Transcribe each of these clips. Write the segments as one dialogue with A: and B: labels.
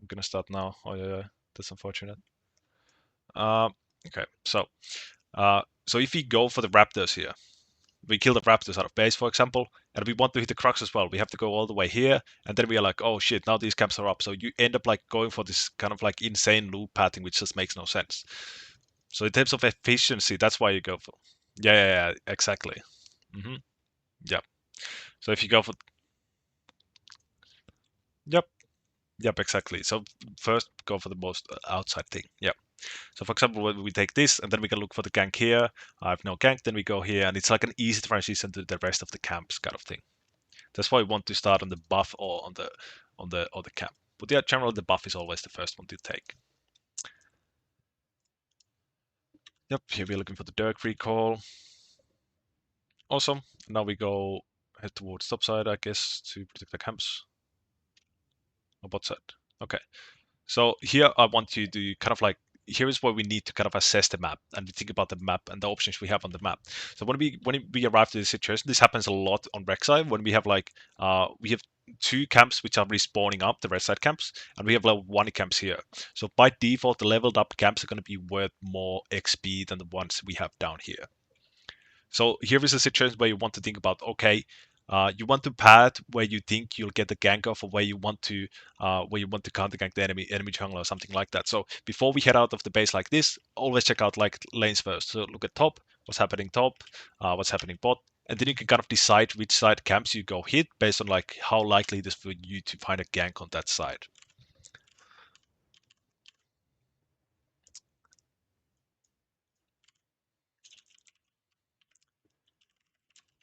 A: gonna start now. Oh yeah, that's unfortunate. Okay, so if we go for the raptors here, we kill the raptors out of base, for example, and we want to hit the crux as well. We have to go all the way here, and then we are like, oh shit, now these camps are up. So you end up like going for this kind of like insane loop pathing, which just makes no sense. So in terms of efficiency, that's why you go for. Yeah, exactly. Yeah. So if you go for. Yep. Yep, exactly. So first go for the most outside thing. Yep. So for example, when we take this and then we can look for the gank here. I have no gank, then we go here and it's like an easy transition to the rest of the camps kind of thing. That's why we want to start on the buff or on the camp. But yeah, generally the buff is always the first one to take. Yep, here we're looking for the Dirk recall. Awesome. Now we go head towards top side, I guess, to protect the camps. Or bot side. Okay. So here I want you to kind of like, here is where we need to kind of assess the map and think about the map and the options we have on the map. So when we arrive to this situation, this happens a lot on Reksai when we have like we have 2 camps which are respawning up, the red side camps, and we have level 1 camps here. So by default, the leveled up camps are going to be worth more XP than the ones we have down here. So here is a situation where you want to think about, okay, you want to pad where you think you'll get the gank off, or where you want to counter gank the enemy jungler or something like that. So before we head out of the base like this, always check out like lanes first. So look at top, what's happening top, what's happening bot, and then you can kind of decide which side camps you go hit based on like how likely it is for you to find a gank on that side.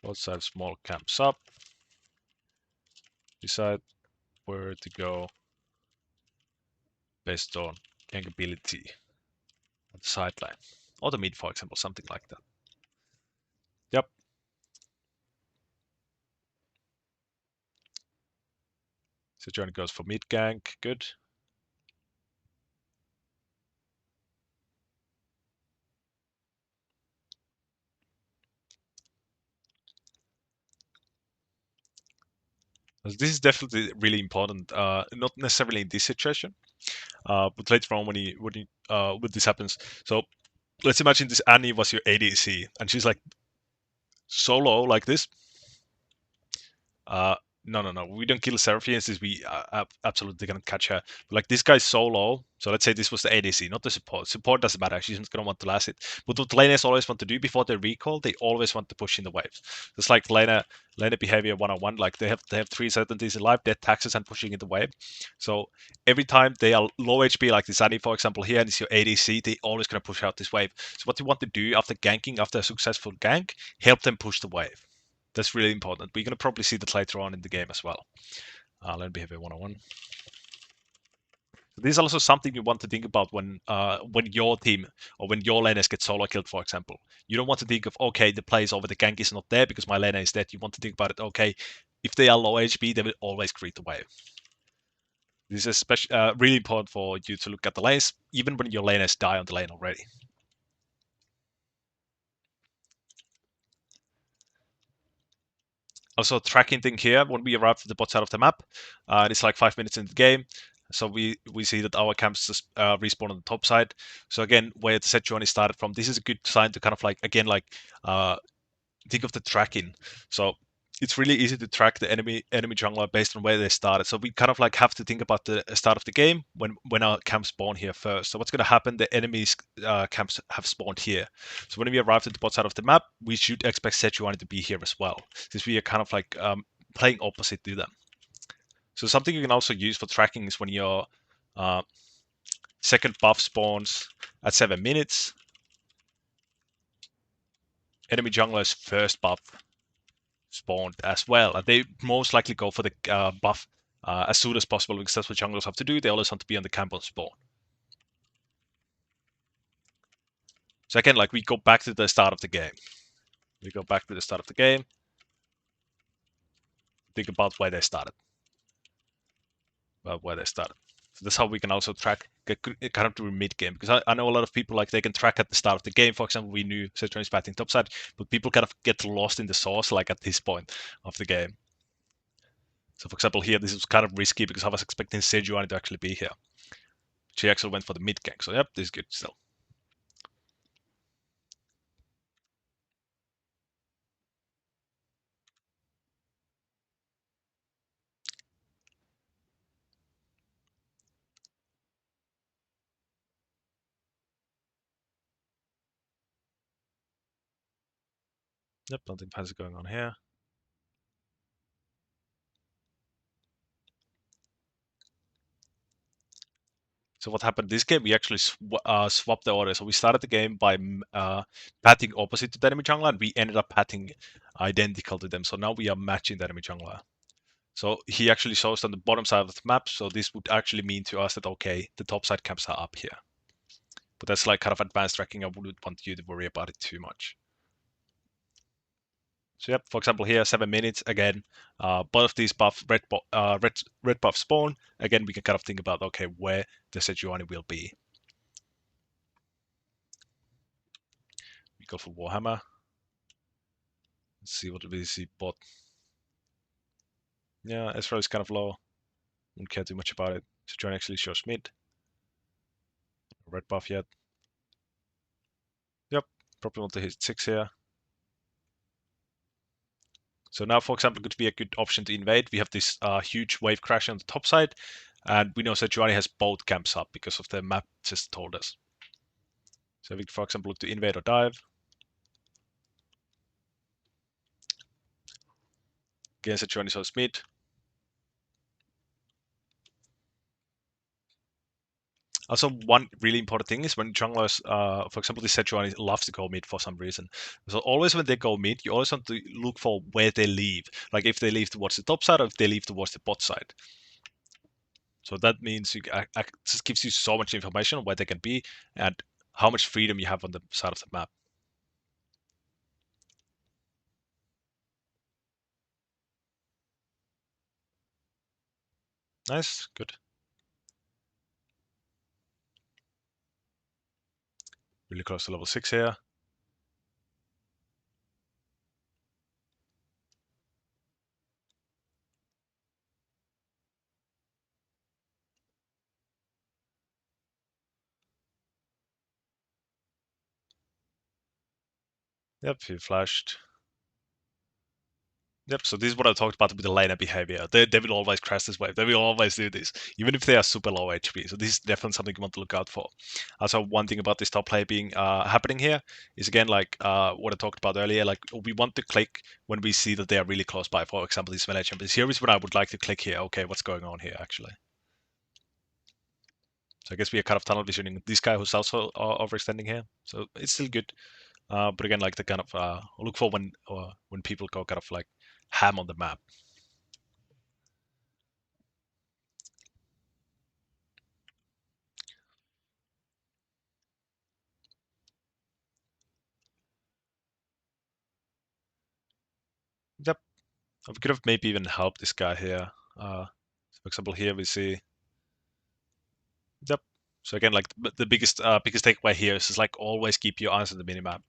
A: Both sides small camps up. Decide where to go based on gankability on the sideline. Or the mid, for example, something like that. Yep. So Johnny goes for mid gank. Good. This is definitely really important. Not necessarily in this situation, but later on when this happens. So let's imagine this Annie was your ADC, and she's like so low like this. No. We don't kill Seraphine since we absolutely gonna catch her. But like this guy's so low. So let's say this was the ADC, not the support. Support doesn't matter. She's not gonna want to last it. But what laners always want to do before they recall, they always want to push in the waves. It's like laner behavior 101. Like they have 3 certainties in life, death, taxes, and pushing in the wave. So every time they are low HP, like this Annie, for example, here, and it's your ADC, they always gonna push out this wave. So what you want to do after ganking, after a successful gank, help them push the wave. That's really important. We're going to probably see that later on in the game as well. Learn behavior 101. This is also something you want to think about when your team or when your laners get solo killed, for example. You don't want to think of, okay, the plays over the gank is not there because my laner is dead. You want to think about it, okay, if they are low HP, they will always create the wave. This is really important for you to look at the lanes, even when your laners die on the lane already. Also, tracking thing here, when we arrive at the bot side of the map, it's like 5 minutes in the game. So we see that our camps just respawn on the top side. So again, where the set journey started from, this is a good sign to kind of like, again, like think of the tracking. So it's really easy to track the enemy jungler based on where they started. So we kind of like have to think about the start of the game when our camps spawn here first. So what's going to happen? The enemy's camps have spawned here. So when we arrive at the bot side of the map, we should expect Sejuani to be here as well, since we are kind of like playing opposite to them. So something you can also use for tracking is when your second buff spawns at 7 minutes, enemy jungler's first buff spawned as well, and they most likely go for the buff as soon as possible because that's what junglers have to do. They always want to be on the camp on spawn. So again, like we go back to the start of the game. We go back to the start of the game. Think about where they started. So that's how we can also track kind of through mid game, because I know a lot of people like they can track at the start of the game. For example, we knew Sejuani is batting topside, but people kind of get lost in the source like at this point of the game. So for example, here this was kind of risky because I was expecting Sejuani to actually be here. She actually went for the mid gank. So yep, this is good still. Yep, nothing fancy going on here. So what happened this game? We actually swapped the order. So we started the game by patting opposite to the enemy jungler, and we ended up patting identical to them. So now we are matching the enemy jungler. So he actually shows on the bottom side of the map. So this would actually mean to us that okay, the top side camps are up here. But that's like kind of advanced tracking. I wouldn't want you to worry about it too much. So yep, for example here, 7 minutes again. Both of these red buff spawn. Again, we can kind of think about okay where the Sejuani will be. We go for Warhammer. Let's see what we see bot. Yeah, Ezreal is kind of low. Don't care too much about it. Sejuani actually shows mid. Red buff yet. Yep, probably want to hit 6 here. So now, for example, could be a good option to invade. We have this huge wave crash on the top side, and we know Sejuani has both camps up because of the map just told us. So we, for example, look to invade or dive. Again, Sejuani shows mid. Also, one really important thing is when junglers, for example, this Sejuani loves to go mid for some reason. So always when they go mid, you always want to look for where they leave. Like if they leave towards the top side or if they leave towards the bot side. So that means you just gives you so much information on where they can be and how much freedom you have on the side of the map. Nice, good. Really close to level 6 here. Yep, he flashed. Yep, so this is what I talked about with the laner behavior. They will always crash this wave. They will always do this, even if they are super low HP. So this is definitely something you want to look out for. Also, one thing about this top play being happening here is again like what I talked about earlier. Like we want to click when we see that they are really close by. For example, these melee champions. Here is when I would like to click here. Okay, what's going on here actually? So I guess we are kind of tunnel visioning this guy who's also overextending here. So it's still good. But again, like the kind of look for when people go kind of like ham on the map. Yep, we could have maybe even helped this guy here. For example, here we see. Yep. So again, like the biggest takeaway here is just like always keep your eyes on the minimap.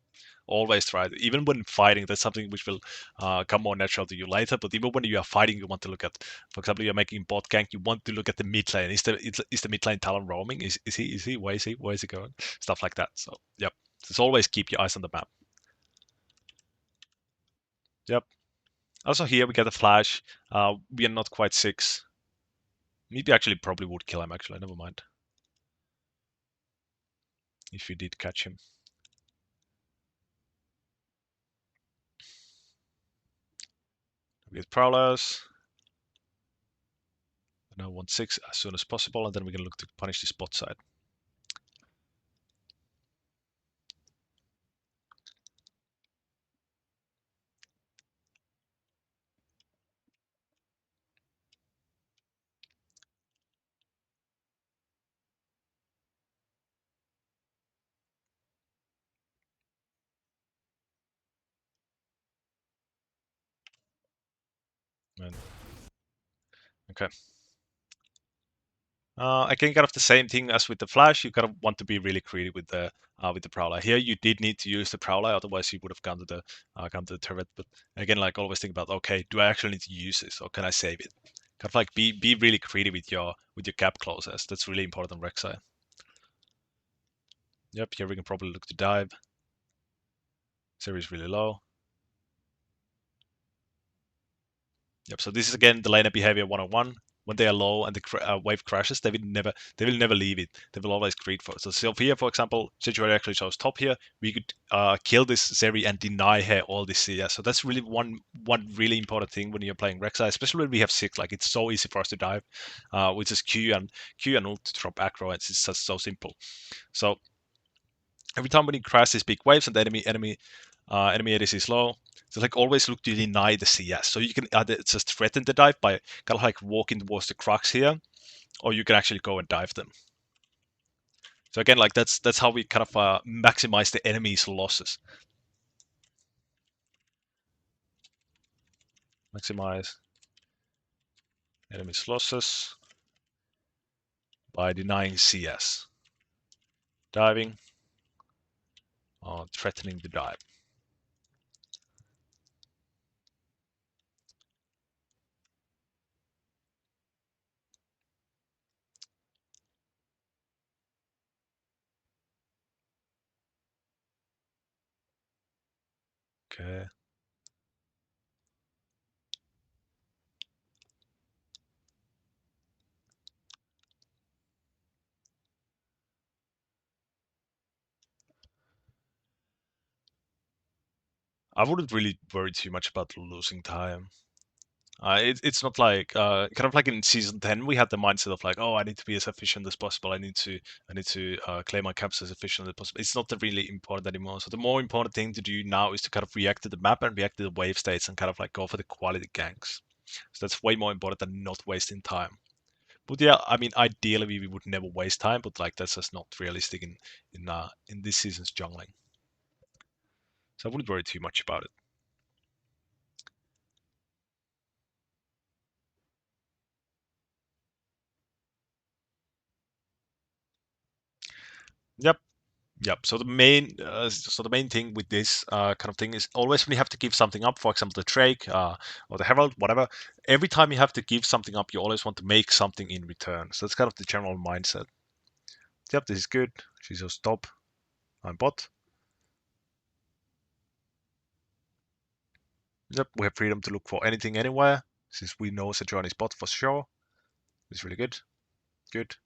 A: Always try. Even when fighting, that's something which will come more natural to you later. But even when you are fighting, you want to look at, for example, you're making bot gank. You want to look at the mid lane. Is the mid lane talent roaming? Is he? Where is he? Where is he going? Stuff like that. So yep. Just always keep your eyes on the map. Yep. Also here we get a flash. We are not quite 6. Maybe actually probably would kill him actually. Never mind. If you did catch him. We get prowlers. Now 1-6 as soon as possible, and then we can look to punish this bot side. And, okay. Again, kind of the same thing as with the flash. You kind of want to be really creative with the prowler. Here, you did need to use the prowler, otherwise you would have gone to the turret. But again, like always think about, okay, do I actually need to use this, or can I save it? Kind of like be really creative with your cap closes. That's really important, Reksai. Yep, here we can probably look to dive. Zeri is really low. Yep, so this is again the laner behavior 101. When they are low and the wave crashes, they will never leave it. They will always greed for it. So here, for example, situation actually shows top here. We could kill this Zeri and deny her all this CS. So that's really one really important thing when you're playing Reksai, especially when we have 6. Like it's so easy for us to dive, with just Q and ult to drop aggro. It's just so simple. So every time when you crash these big waves and the enemy ADC is low, so like always look to deny the CS. So you can either just threaten the dive by kind of like walking towards the crux here, or you can actually go and dive them. So again, like that's how we kind of maximize the enemy's losses. Maximize enemy's losses by denying CS. Diving or threatening the dive. Okay. I wouldn't really worry too much about losing time. It's not like kind of like in season 10 we had the mindset of like, oh, I need to be as efficient as possible. I need to claim my camps as efficient as possible. It's not really important anymore. So the more important thing to do now is to kind of react to the map and react to the wave states and kind of like go for the quality ganks. So that's way more important than not wasting time. But yeah, I mean, ideally we would never waste time, but like that's just not realistic in this season's jungling. So I wouldn't worry too much about it. Yep. Yep. So the main thing with this kind of thing is always when you have to give something up. For example, the Drake or the Herald, whatever. Every time you have to give something up, you always want to make something in return. So that's kind of the general mindset. Yep, this is good. She's just top. I'm bot. Yep, we have freedom to look for anything anywhere since we know Sejuani is bot for sure. It's really good. Good.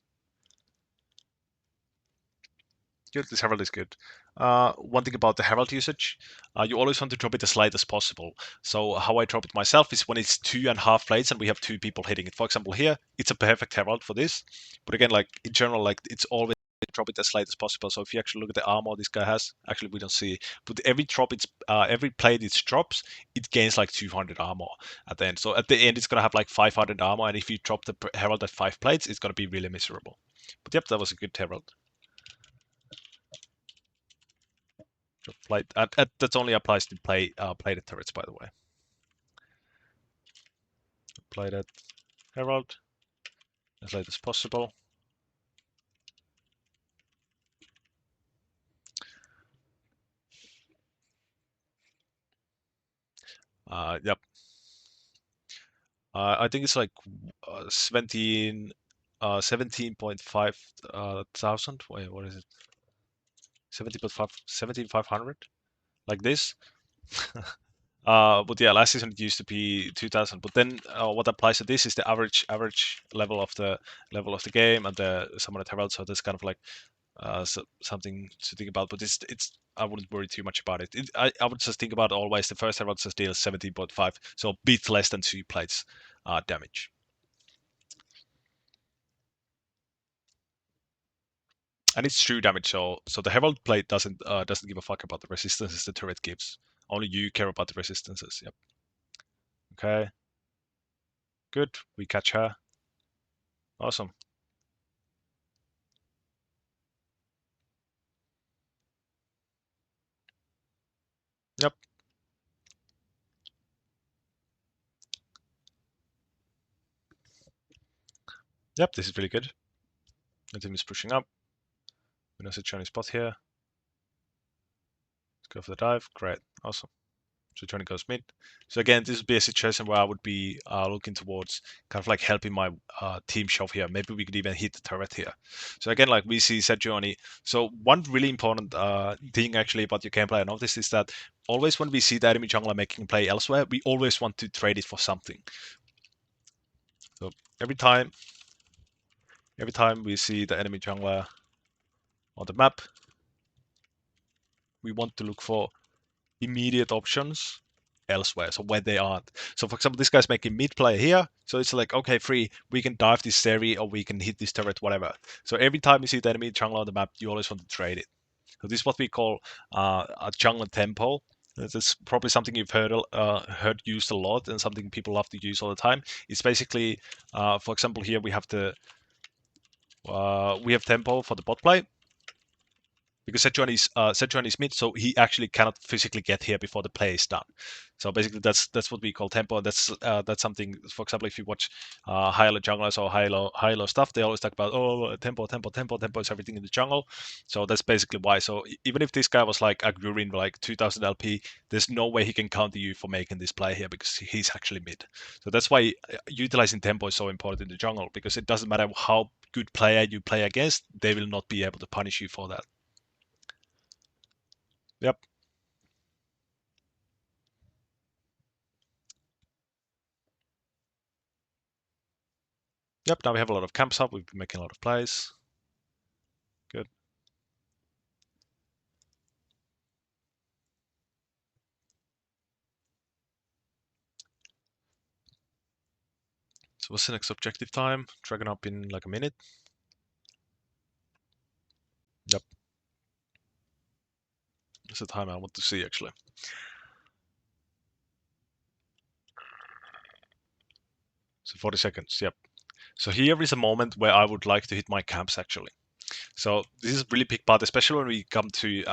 A: Good. This Herald is good. One thing about the Herald usage, you always want to drop it as light as possible. So how I drop it myself is when it's 2.5 plates and we have 2 people hitting it. For example, here it's a perfect Herald for this. But again, like in general, like it's always drop it as light as possible. So if you actually look at the armor this guy has, actually we don't see, but every plate it drops, it gains like 200 armor at the end. So at the end, it's gonna have like 500 armor, and if you drop the Herald at 5 plates, it's gonna be really miserable. But yep, that was a good Herald. That only applies to plated turrets, by the way. Plated Herald as late as possible. Yep. I think it's like 17.5 thousand. Wait, what is it? 17.5, 17,500, like this. But yeah, last season it used to be 2,000. But then what applies to this is the average level of the game and the summon herald. So that's kind of like something to think about. But it's I wouldn't worry too much about it. I would just think about always the first herald just deals 17.5, so a bit less than 2 plates damage. And it's true damage. So the herald plate doesn't give a fuck about the resistances the turret gives. Only you care about the resistances. Yep. Okay. Good. We catch her. Awesome. Yep. Yep. This is really good. The team is pushing up. We know Chinese spot here. Let's go for the dive. Great. Awesome. So Johnny goes mid. So again, this would be a situation where I would be looking towards kind of like helping my team shove here. Maybe we could even hit the turret here. So again, like we see Sejuani. So one really important thing actually about your gameplay I noticed is that always when we see the enemy jungler making play elsewhere, we always want to trade it for something. So every time we see the enemy jungler on the map, we want to look for immediate options elsewhere, so where they aren't. So for example, this guy's making mid play here, so it's like, okay, free, we can dive this threa or we can hit this turret, whatever. So every time you see the enemy jungler on the map, you always want to trade it. So this is what we call a jungler tempo. That's probably something you've heard used a lot and something people love to use all the time. It's basically, for example, here we have tempo for the bot play, because Sejuani is mid, so he actually cannot physically get here before the play is done. So basically, that's what we call tempo. That's something. For example, if you watch high-low junglers or high-low stuff, they always talk about tempo is everything in the jungle. So that's basically why. So even if this guy was like a Gurin like 2000 LP, there's no way he can counter you for making this play here because he's actually mid. So that's why utilizing tempo is so important in the jungle, because it doesn't matter how good player you play against, they will not be able to punish you for that. Yep. Yep, now we have a lot of camps up. We've been making a lot of plays. Good. So what's the next objective time? Dragon up in like a minute. Yep. That's the time I want to see, actually. So 40 seconds, yep. So here is a moment where I would like to hit my camps, actually. So this is a really big part, especially when we come to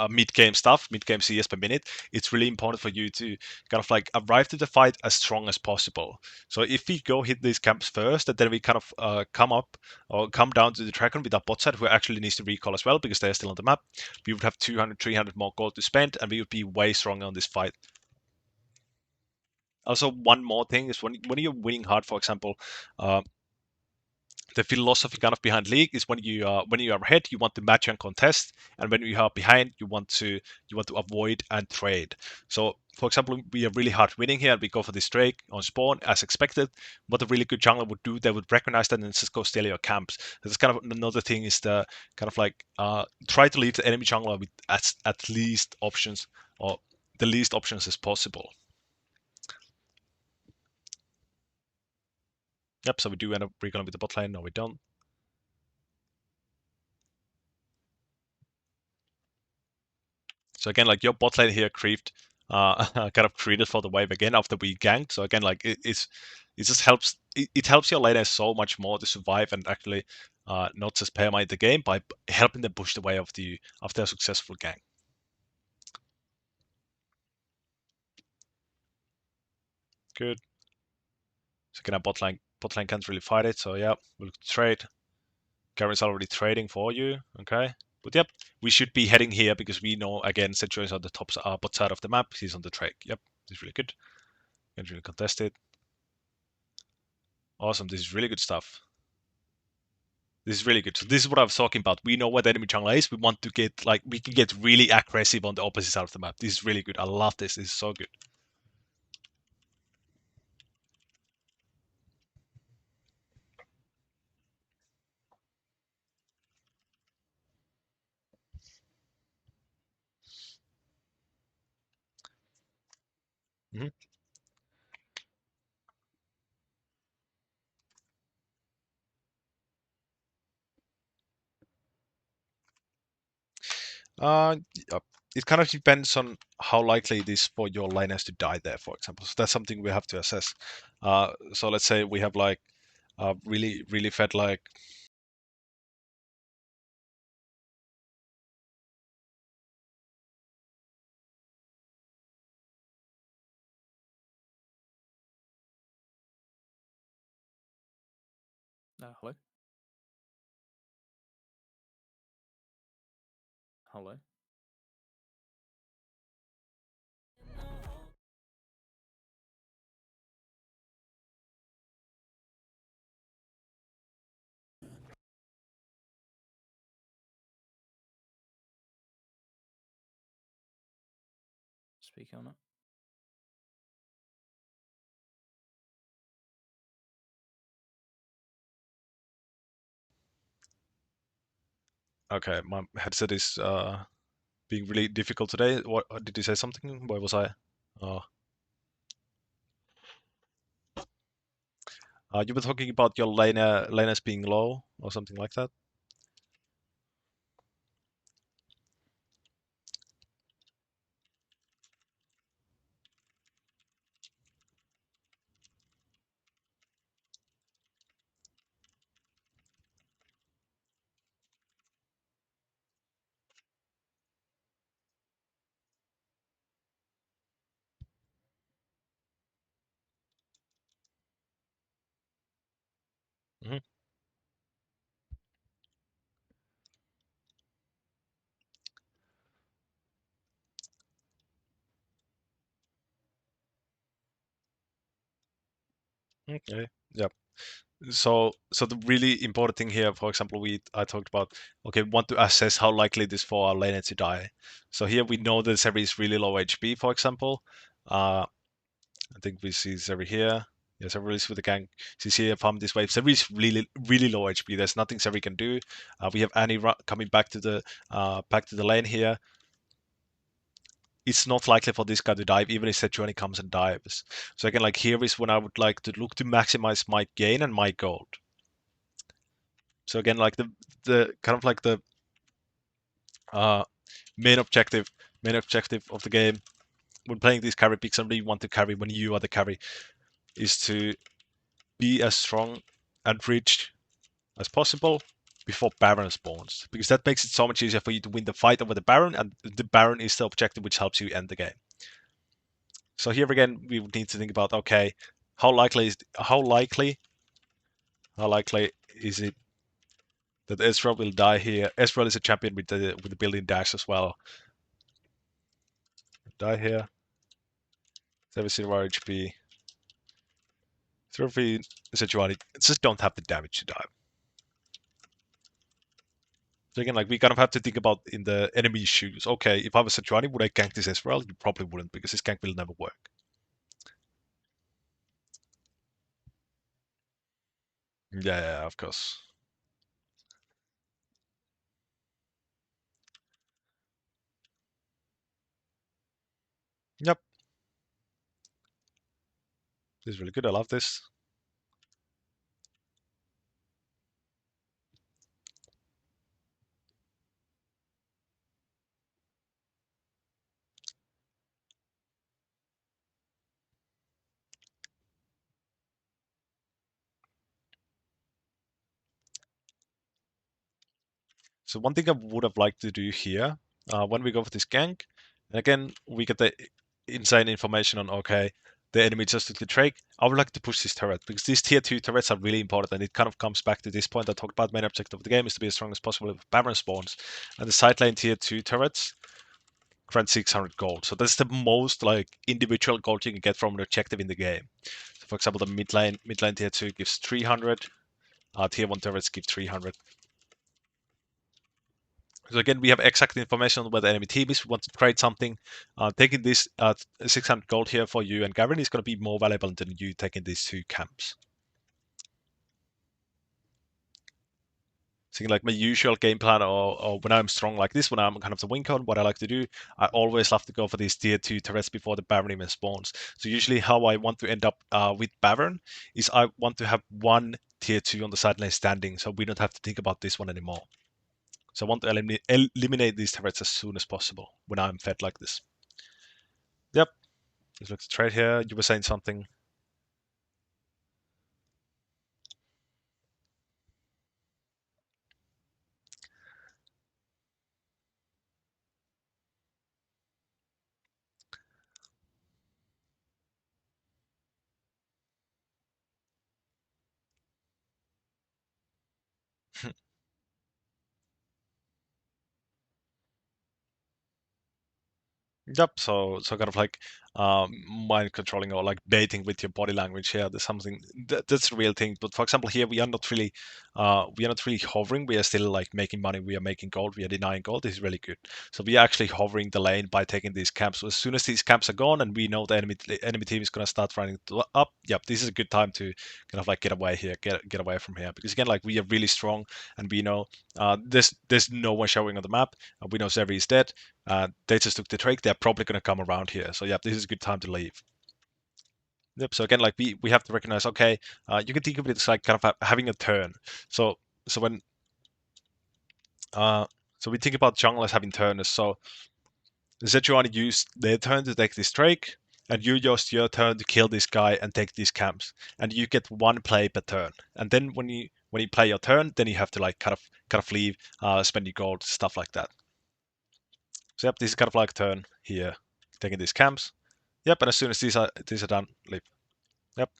A: mid-game stuff, mid-game CS per minute. It's really important for you to kind of like arrive to the fight as strong as possible. So if we go hit these camps first, and then we kind of come up or come down to the dragon with our bot side, who actually needs to recall as well because they're still on the map, we would have 200, 300 more gold to spend, and we would be way stronger on this fight. Also, one more thing is when you're winning hard, for example, uh, the philosophy kind of behind league is when you are ahead, you want to match and contest, and when you are behind, you want to avoid and trade. So for example, we are really hard winning here and we go for this trade on spawn as expected. What a really good jungler would do, they would recognize that and just go steal your camps. That's kind of another thing, is the kind of like try to leave the enemy jungler with at least options, or the least options as possible. Yep, so we do end up recalling with the bot lane. No, we don't. So again, like your bot lane here creeped, kind of created for the wave again after we ganked. So again, like it just helps. It helps your laner so much more to survive and actually not just permite the game by helping them push the way after a successful gank. Good. So again, our bot lane can't really fight it. So yeah, we'll trade. Garen's already trading for you. Okay. But yep, we should be heading here because we know again Setro is on the top bot side of the map. He's on the track. Yep, this is really good. Can't really contest it. Awesome. This is really good stuff. This is really good. So this is what I was talking about. We know what the enemy jungler is. We want to get like we can get really aggressive on the opposite side of the map. This is really good. I love this. This is so good. Mm-hmm. Uh, it kind of depends on how likely it is for your liners to die there, for example. So that's something we have to assess. So let's say we have like really, really fed like
B: Hello? Hello? speak on it.
A: Okay, my headset is being really difficult today. What did you say something? Where was I? Uh, you were talking about your laners being low or something like that. Hmm. Okay. Yeah. So the really important thing here, for example, I talked about, okay, we want to assess how likely it is for our laner to die. So here we know that Zeri is really low HP, for example. I think we see Zeri here. Yes, Zeri is with the gank. She's here farm this wave. Zeri is really low HP. There's nothing Zeri can do. We have Annie coming back to the lane here. It's not likely for this guy to dive, even if Sejuani comes and dives. So again, like here is when I would like to look to maximize my gain and my gold. So again, like the kind of like the uh, main objective of the game when playing these carry picks, somebody you want to carry when you are the carry, is to be as strong and rich as possible before Baron spawns, because that makes it so much easier for you to win the fight over the Baron, and the Baron is the objective which helps you end the game. So here again, we would need to think about, okay, how likely is it that Ezreal will die here? Ezreal is a champion with the built-in dash as well. Die here. 70 HP. 3 Sejuani just don't have the damage to die. So again, like we kind of have to think about in the enemy's shoes. Okay, if I was Sejuani, would I gank this Ezreal? You probably wouldn't, because this gank will never work. Yeah, of course. Yep. This is really good. I love this. So one thing I would have liked to do here, when we go for this gank, and again, we get the insane information on, okay, the enemy just took the Drake. I would like to push this turret, because these tier 2 turrets are really important, and it kind of comes back to this point I talked about. Main objective of the game is to be as strong as possible with Baron spawns, and the side lane tier 2 turrets grant 600 gold. So that's the most like individual gold you can get from an objective in the game. So for example, the mid lane tier 2 gives 300, tier 1 turrets give 300. So again, we have exact information on where the enemy team is. We want to trade something. Taking this 600 gold here for you and Gavin is going to be more valuable than you taking these 2 camps. So like my usual game plan, or when I'm strong like this, when I'm kind of the wing con, what I like to do, I always love to go for these tier 2 turrets before the Baron even spawns. So usually how I want to end up with Baron is I want to have one tier 2 on the sideline standing, so we don't have to think about this one anymore. So I want to eliminate these turrets as soon as possible when I'm fed like this. Yep. Let's look to trade here. You were saying something. Yep. So kind of like mind controlling or like baiting with your body language here. There's something that's a real thing. But for example, here we are not really hovering. We are still like making money. We are making gold. We are denying gold. This is really good. So we are actually hovering the lane by taking these camps. So as soon as these camps are gone, and we know the enemy team is gonna start running up. Yep. This is a good time to kind of like get away here, get away from here. Because again, like we are really strong, and we know there's no one showing on the map. We know Zeri is dead. They just took the trade. They're probably going to come around here. So yeah, this is a good time to leave. Yep. So again, like we have to recognize. Okay, you can think of it as like kind of having a turn. So when uh, so we think about junglers having turners. So Zedjuan used their turn to take this drake, and you used your turn to kill this guy and take these camps, and you get one play per turn. And then when you play your turn, then you have to like kind of leave, spend your gold, stuff like that. So yep, this is kind of like turn here, taking these camps. Yep, and as soon as these are done, leave. Yep,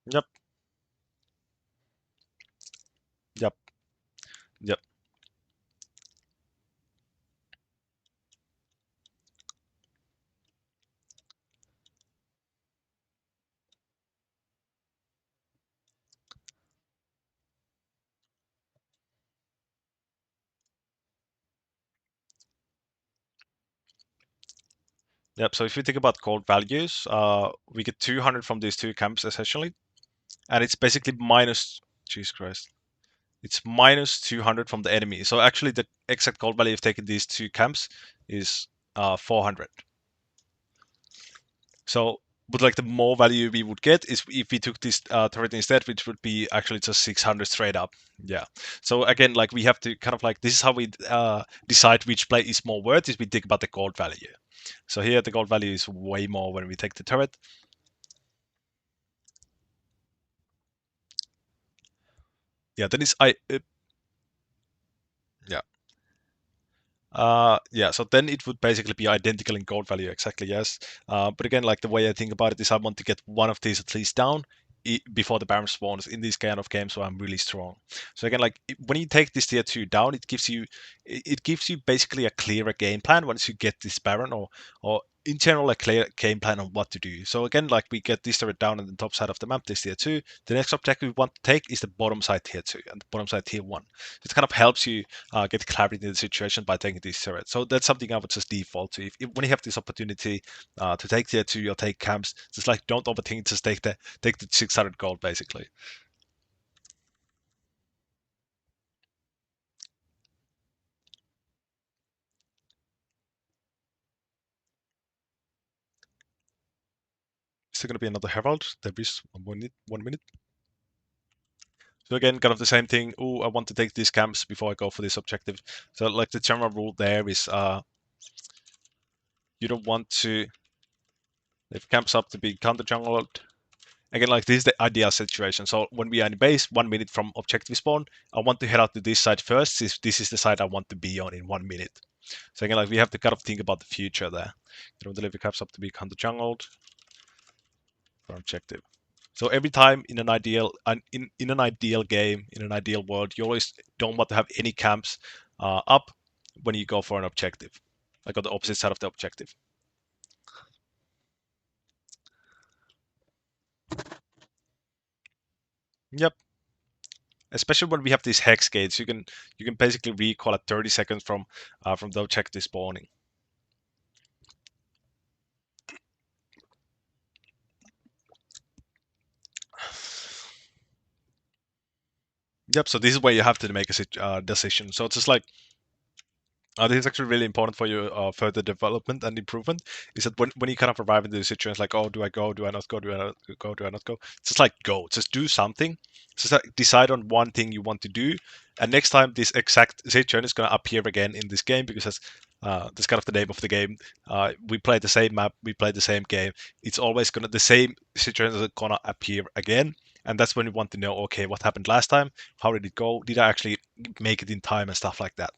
A: yep, yep, yep, yep. So if you think about gold values, we get 200 from these two camps essentially, and it's basically minus. Jesus Christ. It's minus 200 from the enemy. So actually, the exact gold value of taking these two camps is 400. So, but like the more value we would get is if we took this turret instead, which would be actually just 600 straight up. Yeah. So again, like we have to kind of like this is how we decide which play is more worth. Is we think about the gold value. So here the gold value is way more when we take the turret. Yeah. Then it's yeah. Yeah, so then it would basically be identical in gold value, exactly, yes. But again, like the way I think about it is I want to get one of these at least down before the Baron spawns in this kind of game, so I'm really strong. So again, like when you take this tier 2 down, it gives you basically a clearer game plan once you get this Baron, or in general a clear game plan on what to do. So again, like we get this turret down on the top side of the map, this tier 2. The next objective we want to take is the bottom side tier 2 and the bottom side tier 1. It kind of helps you get clarity in the situation by taking these turrets. So that's something I would just default to. If when you have this opportunity to take tier 2 or take camps, just like don't overthink, just take the 600 gold basically. Is there going to be another herald? There is 1 minute. 1 minute. So again, kind of the same thing. Oh, I want to take these camps before I go for this objective. So like the general rule there is you don't want to leave camps up to be counter jungled. Again, like this is the ideal situation. So when we are in base, 1 minute from objective spawn, I want to head out to this side first. This is the side I want to be on in 1 minute. So again, like we have to kind of think about the future there. You know, the level caps up to be counter jungled for objective. So every time in an ideal in an ideal game, in an ideal world, you always don't want to have any camps up when you go for an objective, like on the opposite side of the objective. Yep. Especially when we have these hex gates, you can basically recall at 30 seconds from the objective spawning. Yep. So this is where you have to make a decision. So it's just like this is actually really important for your further development and improvement. Is that when you kind of arrive in the situation like, oh, do I go? Do I not go? Do I not go? Do I not go? Just like go. Just do something. Just like decide on one thing you want to do, and next time this exact situation is going to appear again in this game because that's kind of the name of the game. We play the same map. We play the same game. It's always gonna the same situation is gonna appear again. And that's when you want to know, okay, what happened last time? How did it go? Did I actually make it in time and stuff like that?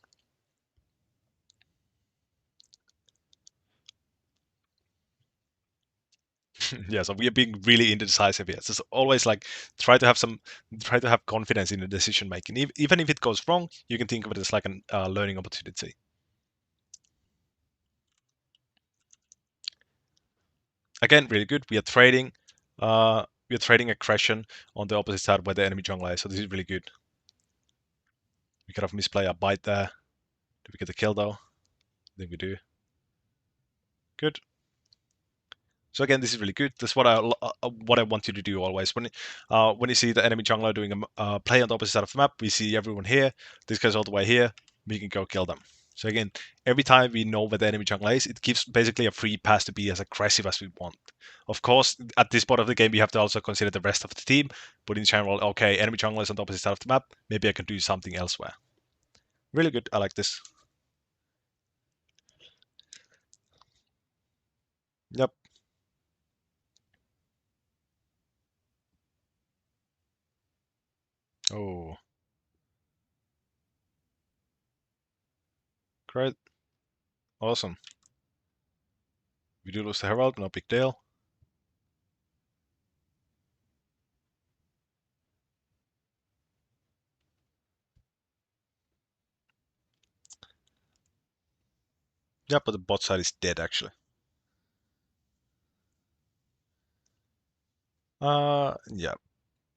A: Yeah, so we are being really indecisive here. So it's always like try to have confidence in the decision making. Even if it goes wrong, you can think of it as like a learning opportunity. Again, really good. We are trading aggression on the opposite side where the enemy jungler is. So this is really good. We kind of misplay our bite there. Do we get the kill though? I think we do. Good. So again, this is really good. That's what I want you to do always. When you see the enemy jungler doing a play on the opposite side of the map, we see everyone here. This guy's all the way here. We can go kill them. So again, every time we know where the enemy jungler is, it gives basically a free pass to be as aggressive as we want. Of course, at this part of the game, we have to also consider the rest of the team. But in general, okay, enemy jungler is on the opposite side of the map. Maybe I can do something elsewhere. Really good. I like this. Yep. Oh, great. Awesome. We do lose the herald. No big deal. Yeah, but the bot side is dead actually. Yeah,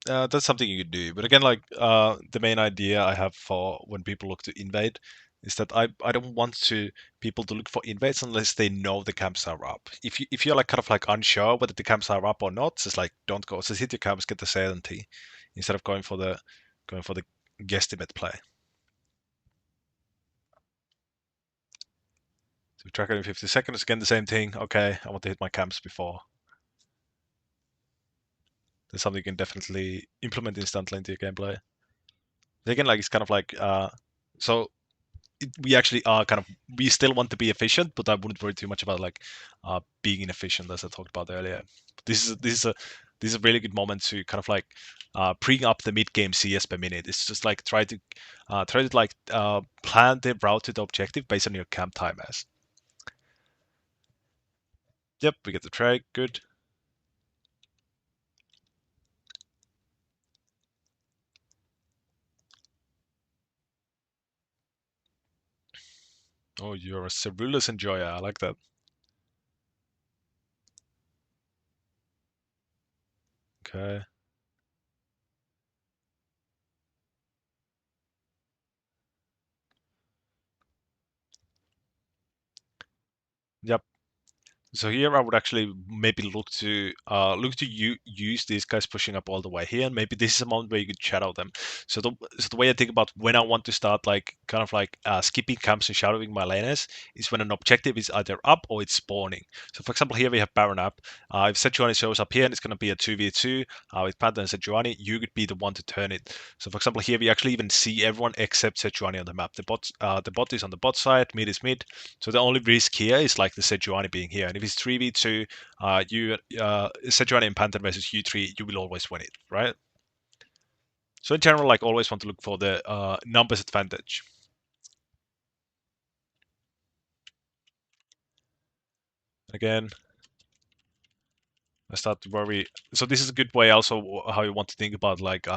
A: that's something you could do. But again, like the main idea I have for when people look to invade is that I don't want to people to look for invades unless they know the camps are up. If you're like kind of like unsure whether the camps are up or not, just like don't go. Just hit your camps, get the certainty instead of going for the guesstimate play. So track it in 50 seconds. Again, the same thing. Okay, I want to hit my camps before. That's something you can definitely implement instantly into your gameplay. Again, like it's kind of like so we actually are kind of we still want to be efficient, but I wouldn't worry too much about like being inefficient as I talked about earlier. This is a really good moment to kind of like bring up the mid game CS per minute. It's just like try to like plan the route to the objective based on your camp timers. Yep, we get the trade. Good. Oh, you're a Cerulous enjoyer. I like that. Okay. Yep. So here I would actually maybe look to use these guys pushing up all the way here, and maybe this is a moment where you could shadow them. So the way I think about when I want to start like kind of like skipping camps and shadowing my laners is when an objective is either up or it's spawning. So for example, here we have Baron up. If Sejuani shows up here and it's going to be a 2v2 with Panther and Sejuani, you could be the one to turn it. So for example, here we actually even see everyone except Sejuani on the map. The bot is on the bot side, mid is mid. So the only risk here is like the Sejuani being here. And if it's 3v2, you Sejuani and Panther versus you three, you will always win it, right? So in general, like always want to look for the numbers advantage. Again, I start to worry. So this is a good way also how you want to think about like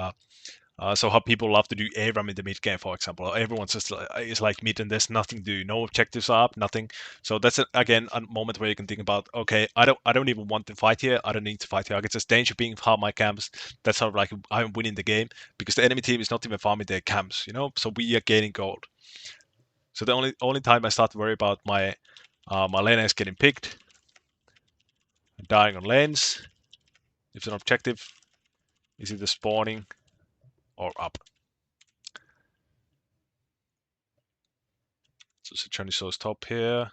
A: so how people love to do ARAM in the mid game, for example. Everyone's just is like mid and there's nothing to do. No objectives are up, nothing. So that's again a moment where you can think about, okay, I don't even want to fight here. I don't need to fight here. I can just danger being farm my camps. That's how like I'm winning the game because the enemy team is not even farming their camps, you know. So we are gaining gold. So the only time I start to worry about my lane is getting picked, dying on lanes. If an objective is either spawning or up. So Sejuani shows top here.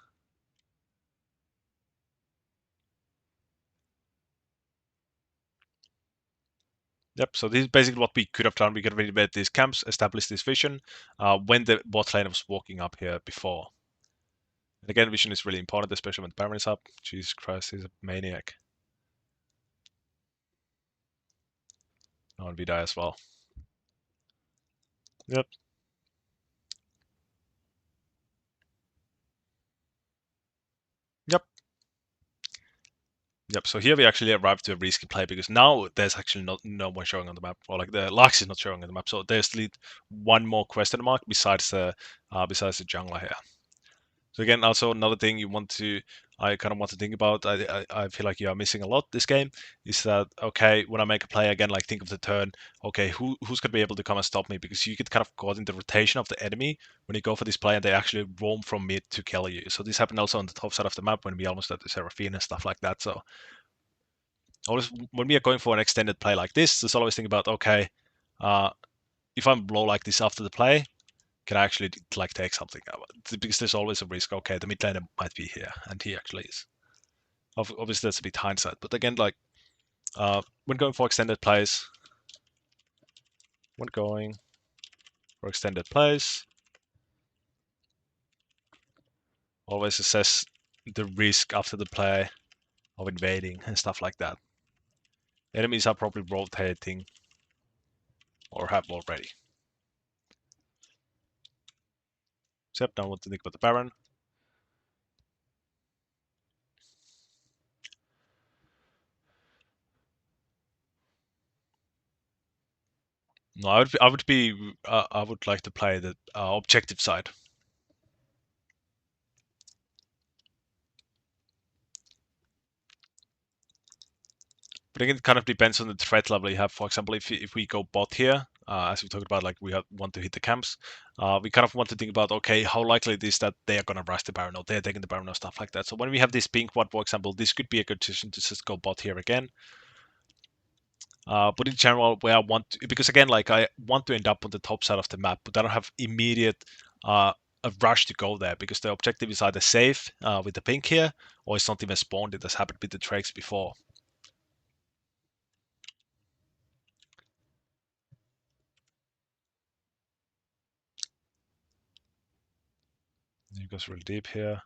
A: Yep, so this is basically what we could have done. We could have invaded these camps, established this vision when the bot lane was walking up here before. And again, vision is really important, especially when the Baron is up. Jesus Christ, he's a maniac. On we die as well. Yep. Yep. Yep, so here we actually arrived to a risky play because now there's actually no one showing on the map, or like the Lux is not showing on the map. So there's one more question mark besides the jungler here. So again, also another thing I kind of want to think about. I feel like you are missing a lot this game. Is that okay? When I make a play again, like think of the turn. Okay, who's gonna be able to come and stop me? Because you get kind of caught in the rotation of the enemy when you go for this play, and they actually roam from mid to kill you. So this happened also on the top side of the map when we almost had the Seraphine and stuff like that. So always when we are going for an extended play like this, there's always think about okay, uh, if I'm low like this after the play, can I actually like take something out? Because there's always a risk. Okay, the mid laner might be here, and he actually is. Obviously, that's a bit hindsight, but again, like when going for extended plays, always assess the risk after the play of invading and stuff like that. Enemies are probably rotating or have already. Except now what to think about the Baron. No, I would like to play the objective side. But again, it kind of depends on the threat level you have. For example, if we go bot here, as we talked about, like want to hit the camps, we kind of want to think about, okay, how likely it is that they are going to rush the Baron or they're taking the Baron or stuff like that. So when we have this pink one, for example, this could be a good decision to just go bot here again. But in general, where I want to, because again, like I want to end up on the top side of the map, but I don't have immediate a rush to go there because the objective is either safe with the pink here, or it's not even spawned. It has happened with the Drakes before. It goes really deep here.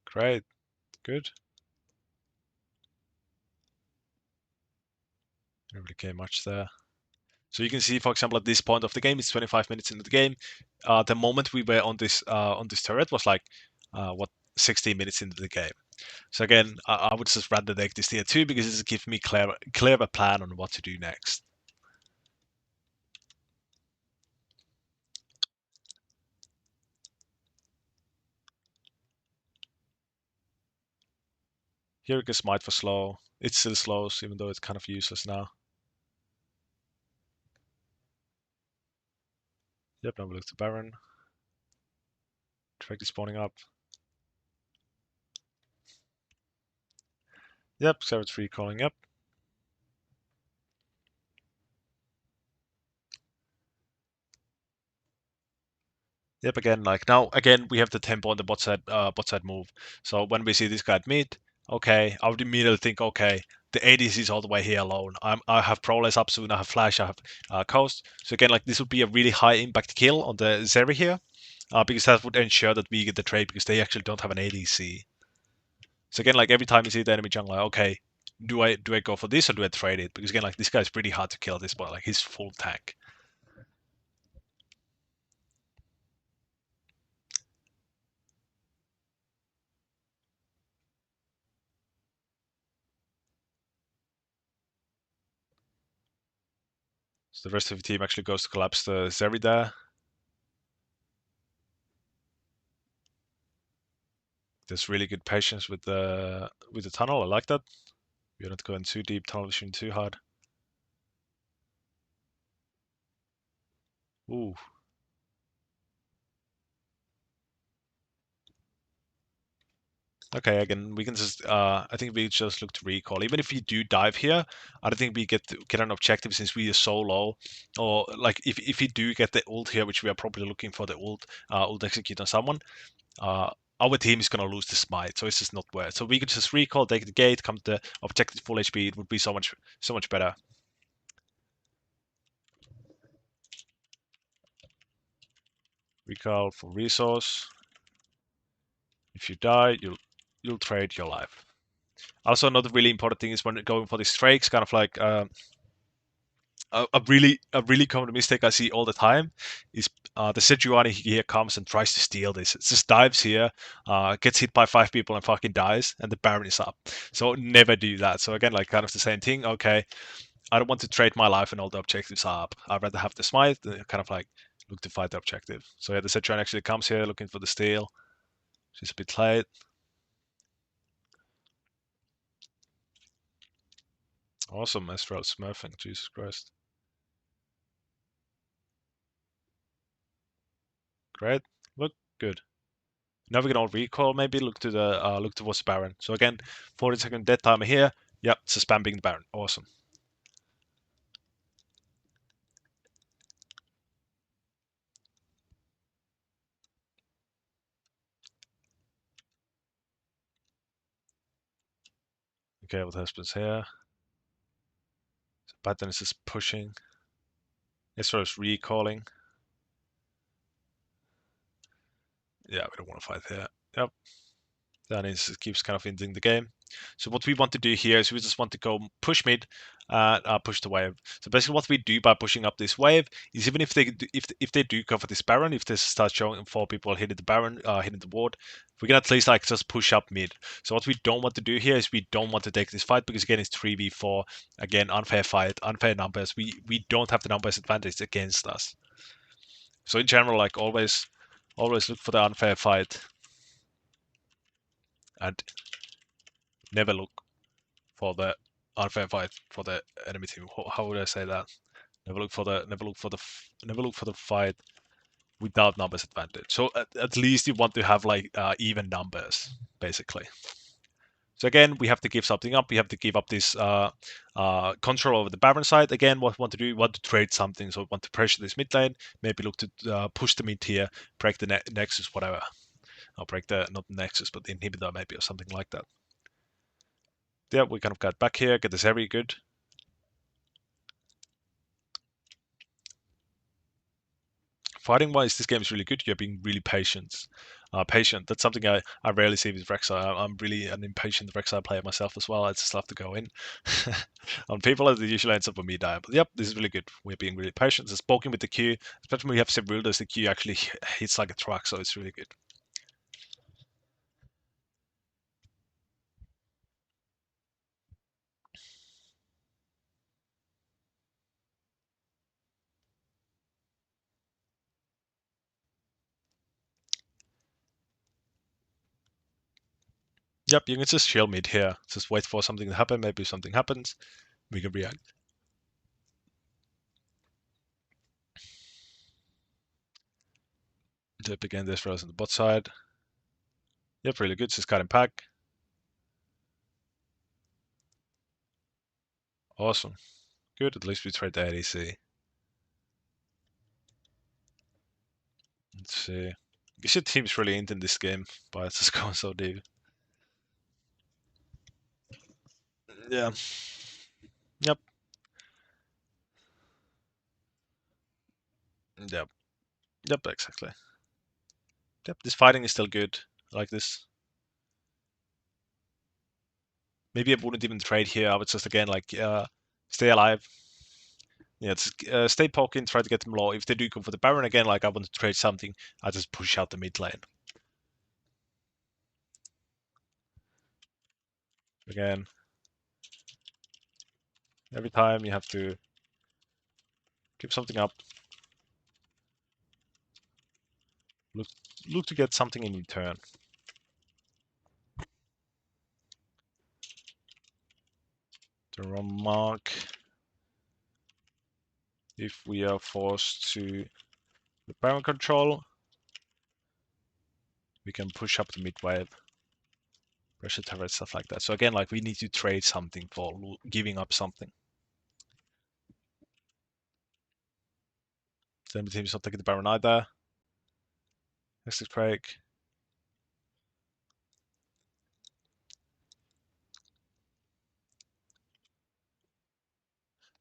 A: Great, good. Didn't really care much there. So you can see, for example, at this point of the game, it's 25 minutes into the game. The moment we were on this turret was like what 16 minutes into the game. So again, I would just rather take this tier 2 because it gives me clearer plan on what to do next. Here we can smite for slow. It's still slow, even though it's kind of useless now. Yep, now we look to Baron. Drake is spawning up. Yep, 0-3 calling up. Yep, again, like now, again, we have the tempo on the bot side move. So when we see this guy at mid, okay, I would immediately think, okay, the ADC is all the way here alone. I have Prowlers up soon, I have Flash, I have Coast. So again, like this would be a really high impact kill on the thera here, because that would ensure that we get the trade because they actually don't have an ADC. So again, like every time you see the enemy jungler, okay, do I go for this or do I trade it? Because again, like this guy is pretty hard to kill at this point, like he's full tank. So the rest of the team actually goes to collapse the thera there. There's really good patience with the tunnel. I like that. You're not going too deep, tunnel vision too hard. Ooh. Okay, again, we can just, I think we just look to recall. Even if we do dive here, I don't think we get an objective since we are so low. Or, like, if we do get the ult here, which we are probably looking for the ult execute on someone, our team is going to lose the smite, so it's just not worth it. So we could just recall, take the gate, come to the objective full HP, it would be so much better. Recall for resource. If you die, you'll trade your life. Also, another really important thing is when going for these strakes, kind of like a really common mistake I see all the time is the Sejuani here comes and tries to steal this. It just dives here, gets hit by 5 people and fucking dies, and the Baron is up. So never do that. So again, like kind of the same thing. Okay, I don't want to trade my life and all the objectives are up. I'd rather have the smite, kind of like look to fight the objective. So yeah, the Sejuani actually comes here looking for the steal. She's a bit late. Awesome, ezreal smurfing. Jesus Christ. Great. Look good. Now we can all recall, maybe look to the look towards the Baron. So again, 40-second dead timer here. Yep, it's a spam being the Baron. Awesome. Okay, what happens here? So pattern is just pushing. Ezreal is recalling. Yeah, we don't want to fight here. Yep. Then it keeps kind of ending the game. So what we want to do here is we just want to go push mid and push the wave. So basically what we do by pushing up this wave is even if they do, if they do go for this Baron, if they start showing 4 people hitting the Baron, hitting the ward, we can at least like just push up mid. So what we don't want to do here is we don't want to take this fight because again it's 3v4, again unfair fight, unfair numbers. We don't have the numbers advantage against us. So in general, like always look for the unfair fight and never look for the unfair fight for the enemy team. How would I say that? Never look for the fight without numbers advantage. So at least you want to have like even numbers, basically. So again, we have to give something up. We have to give up this control over the Baron side. Again, what we want to do, we want to trade something. So we want to pressure this mid lane, maybe look to push the mid here, break the nexus, whatever. I'll break the, not the nexus, but the inhibitor maybe or something like that. Yeah, we kind of got back here, get this very good. Fighting wise, this game is really good. You're being really patient. Patient. That's something I rarely see with Reksai. I'm really an impatient Reksai player myself as well. I just love to go in on people as it usually ends up with me dying. But yep, this is really good. We're being really patient. Just poking with the Q, especially when we have several builders, the Q actually hits like a truck, so it's really good. Yep, you can just chill mid here. Just wait for something to happen. Maybe something happens, we can react. Dip again, this rose on the bot side. Yep, really good. Just got him pack. Awesome. Good. At least we trade the ADC. Let's see. I guess your team's really in this game, but it's just going so deep. Yeah. Yep. Yep. Yep, exactly. Yep, this fighting is still good. I like this. Maybe I wouldn't even trade here. I would just again like stay alive. Yeah, stay poking, try to get them low. If they do go for the Baron again, like I want to trade something, I just push out the mid lane. Again. Every time you have to give something up. Look to get something in return. The remark, if we are forced to the Baron control, we can push up the mid wave, pressure turret, stuff like that. So again, like we need to trade something for giving up something. Then the team is not taking the Baron either. Next is Craig.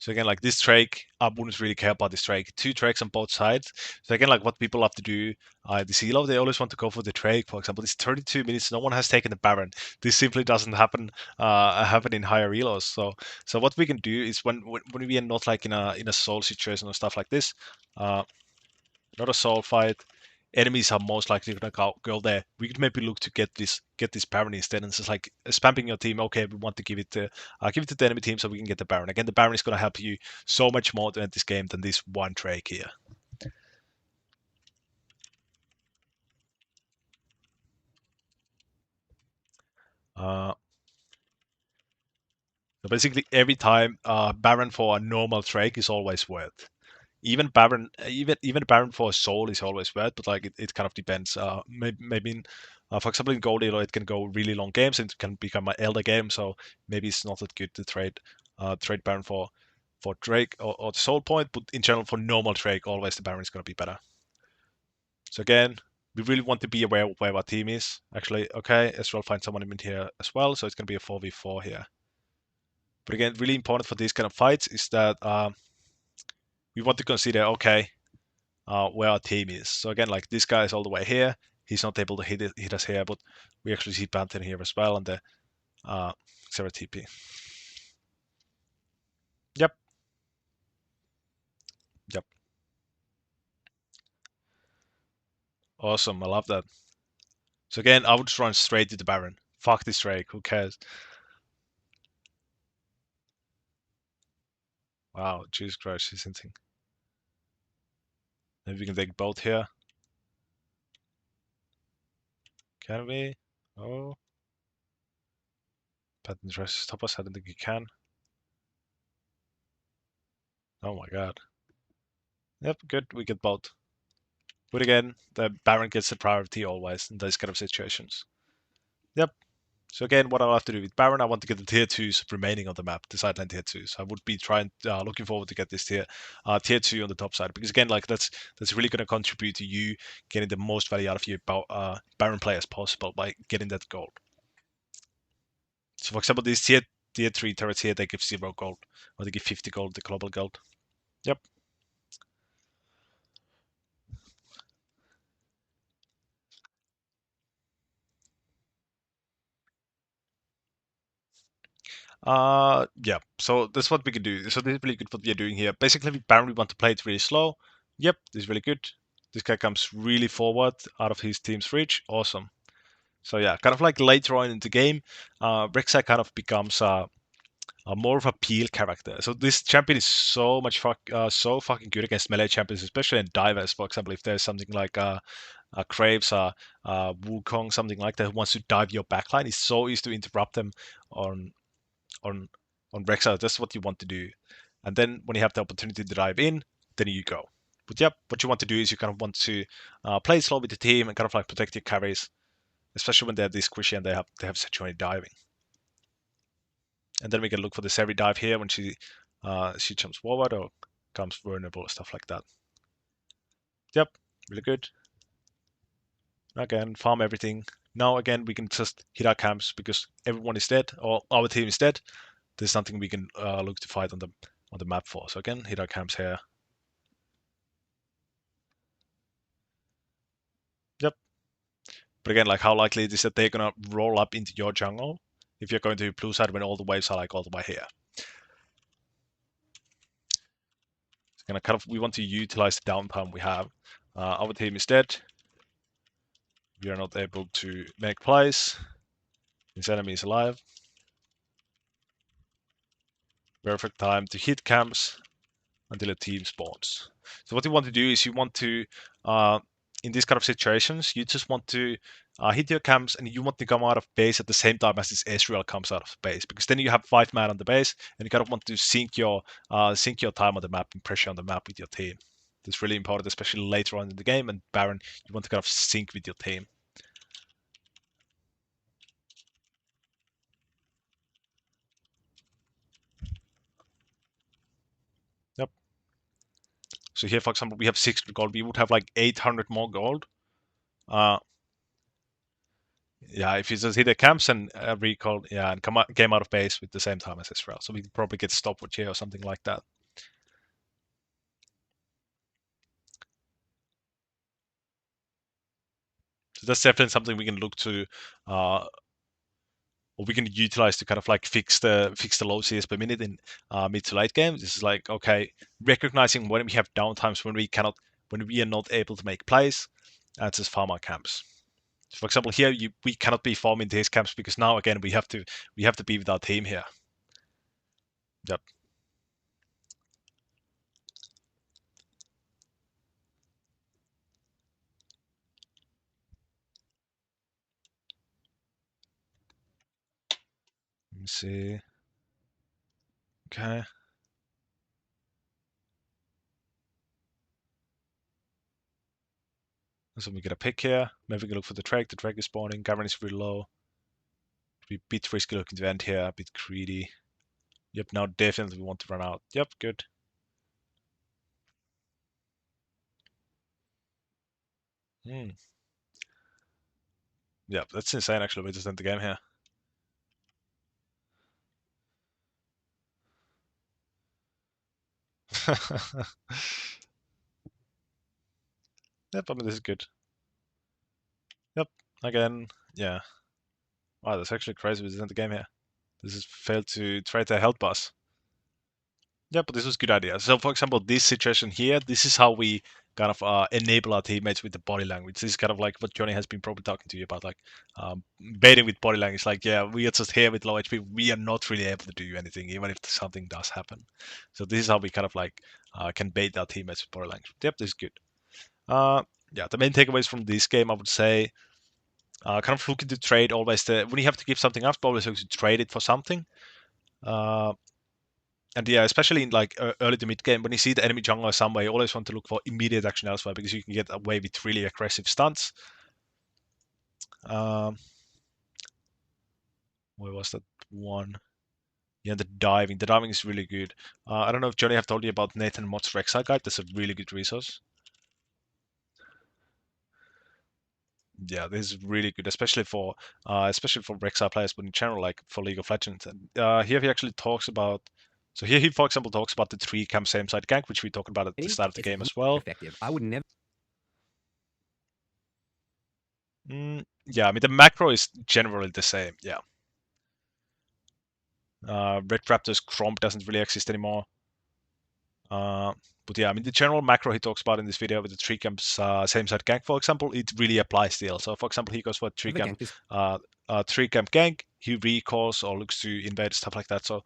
A: So again, like this Drake, I wouldn't really care about this Drake. 2 Drakes on both sides. So again, like what people have to do, the Zelo, they always want to go for the Drake. For example, it's 32 minutes. No one has taken the Baron. This simply doesn't happen in higher elos. So what we can do is when we are not like in a soul situation or stuff like this, not a soul fight. Enemies are most likely gonna go there. We could maybe look to get this Baron instead, and it's just like spamming your team. Okay, we want to give it to the enemy team so we can get the Baron. Again, the Baron is gonna help you so much more to end this game than this one Drake here. Uh, so basically, every time Baron for a normal Drake is always worth. Even Baron for a soul is always worth, but like it kind of depends. Maybe for example in Gold Elo it can go really long games and it can become an elder game, so maybe it's not that good to trade Baron for Drake or the soul point, but in general for normal Drake always the Baron is going to be better. So again, we really want to be aware of where our team is. Actually, okay, Ezreal find someone in here as well, so it's going to be a 4v4 here. But again, really important for these kind of fights is that we want to consider, okay, where our team is. So again, like this guy is all the way here. He's not able to hit us here, but we actually see Pantheon here as well on the Xera TP. Yep. Yep. Awesome. I love that. So again, I would just run straight to the Baron. Fuck this Drake. Who cares? Wow. Jesus Christ. He's hinting. Maybe we can take both here. Can we? Oh. Pantheon tries to stop us. I don't think he can. Oh my god. Yep. Good. We get both. But again, the Baron gets the priority always in those kind of situations. Yep. So again, what I'll have to do with Baron, I want to get the tier 2s remaining on the map, the sideline tier 2s. I would be looking forward to get this tier 2 on the top side, because again, like that's really going to contribute to you getting the most value out of your Baron play as possible by getting that gold. So for example, these tier 3 turrets here, they give 0 gold, or they give 50 gold, the global gold. Yep. Yeah. So that's what we can do. So this is really good what we are doing here. Basically, with Baron, we want to play it really slow. Yep, this is really good. This guy comes really forward out of his team's reach. Awesome. So yeah, kind of like later on in the game, Reksai kind of becomes a more of a peel character. So this champion is so fucking good against melee champions, especially in divers. For example, if there's something like Craves, Wukong, something like that, who wants to dive your backline, it's so easy to interrupt them on on Reksai. That's what you want to do. And then when you have the opportunity to dive in, then you go. But yep, what you want to do is you kind of want to play slow with the team and kind of like protect your carries, especially when they're this squishy and they have such many diving. And then we can look for the Seri dive here when she jumps forward or comes vulnerable or stuff like that. Yep, really good. Again, farm everything. Now again, we can just hit our camps because everyone is dead or our team is dead. There's nothing we can look to fight on the map for. So again, hit our camps here. Yep. But again, like how likely it is that they're gonna roll up into your jungle if you're going to blue side when all the waves are like all the way here. Gonna kind of we want to utilize the downtime we have. Our team is dead. We are not able to make plays. This enemy is alive. Perfect time to hit camps until a team spawns. So what you want to do is you want to, in these kind of situations, you just want to hit your camps and you want to come out of base at the same time as this ezreal comes out of base, because then you have 5 man on the base and you kind of want to sync your time on the map and pressure on the map with your team. That's really important, especially later on in the game. And Baron, you want to kind of sync with your team. Yep. So here, for example, we have 600 gold. We would have like 800 more gold. Yeah, if you just hit the camps and recall, yeah, and came out of base with the same time as Ezreal, so we can probably get stopwatch here or something like that. So that's definitely something we can look to, or we can utilize to kind of like fix the low CS per minute in mid to late game. This is like, okay, recognizing when we have downtimes when we are not able to make plays, and just farm our camps. So for example, here we cannot be farming these camps because now again we have to be with our team here. Yep. Let me see. Okay. So we get a pick here. Maybe we can look for the drag. The drag is spawning. Gavin is really low. Be a bit risky looking to end here. A bit greedy. Yep. Now definitely we want to run out. Yep. Good. Hmm. Yep. That's insane. Actually, we just end the game here. Yep. I mean, this is good. Yep. Again. Yeah. Wow. That's actually crazy. We just end the game here. This is failed to try to help us. Yeah, but this was a good idea. So, for example, this situation here, this is how we kind of enable our teammates with the body language. This is kind of like what Johnny has been probably talking to you about, like baiting with body language. Like, yeah, we are just here with low HP. We are not really able to do anything, even if something does happen. So this is how we kind of like can bait our teammates with body language. Yep, this is good. Yeah, the main takeaways from this game, I would say, kind of looking to trade always when you have to give something up, always look to trade it for something. And yeah, especially in like early to mid game, when you see the enemy jungler somewhere, you always want to look for immediate action elsewhere because you can get away with really aggressive stunts. Where was that one? Yeah, the diving. The diving is really good. I don't know if Johnny have told you about Nathan Mott's Reksai guide. That's a really good resource. Yeah, this is really good, especially for Reksai players, but in general, like for League of Legends. And here he actually talks about. So here he, for example, talks about the 3 camp same side gank, which we talked about at the start of the game as well.
B: Effective. I would never.
A: Yeah, I mean the macro is generally the same. Yeah. Red Raptor's Cromp doesn't really exist anymore. But yeah, I mean the general macro he talks about in this video with the 3 camps same side gank, for example, it really applies still. So for example, he goes for 3 camp 3 camp gank, he recalls or looks to invade stuff like that. So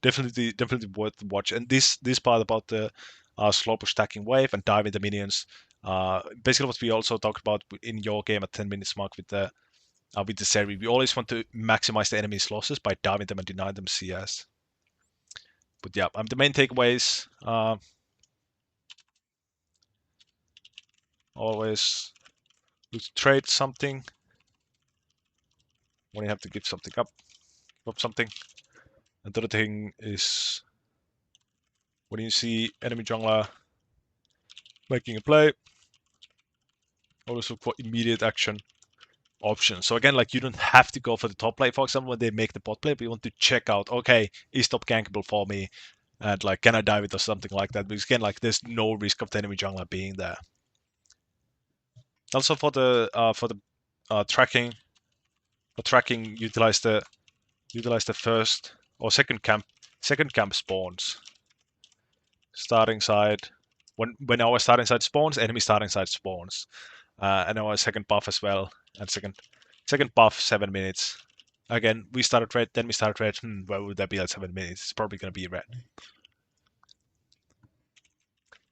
A: definitely worth the watch. And this part about the slow push stacking wave and diving the minions, basically what we also talked about in your game at 10 minutes mark with the theyre. We always want to maximize the enemy's losses by diving them and denying them CS. But yeah, the main takeaways, always look to trade something when you have to give something up, give up something. And the other thing is when you see enemy jungler making a play, always look for immediate action options. So again, like you don't have to go for the top play, for example, when they make the bot play, but you want to check out, okay, is top gankable for me? And like, can I dive it or something like that? Because again, like there's no risk of the enemy jungler being there. Also for the tracking, utilize the first or second camp spawns. Starting side, when our starting side spawns, enemy starting side spawns, and our second buff as well, and second buff 7 minutes. Again, we started red, then we started red. Where would that be at 7 minutes? It's probably gonna be red.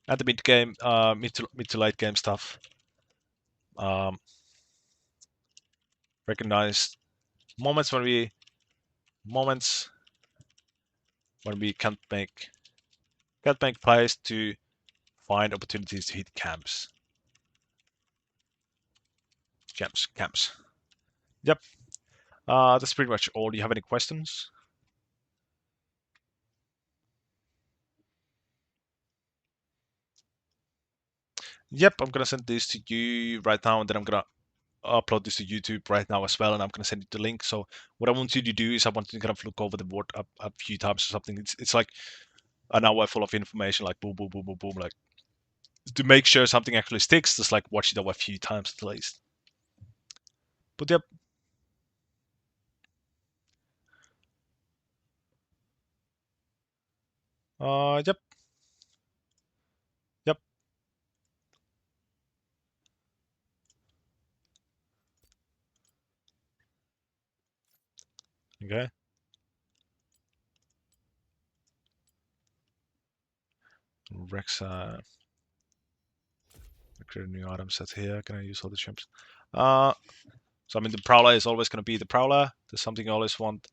A: At the mid game, mid to late game stuff. Recognize moments when we can't make plays to find opportunities to hit camps. Camps. Yep. That's pretty much all. Do you have any questions? Yep, I'm gonna send this to you right now, and then I'm gonna upload this to YouTube right now as well, and I'm gonna send you the link. So what I want you to do is I want you to kind of look over the board a few times or something. It's like an hour full of information, like boom, boom, boom, boom, boom, like to make sure something actually sticks. Just like watch it over a few times at least. But yep. Yep. Yep. Okay. Reksai. Create a new item set here. Can I use all the chimps? So I mean, the prowler is always going to be the prowler. There's something I always want.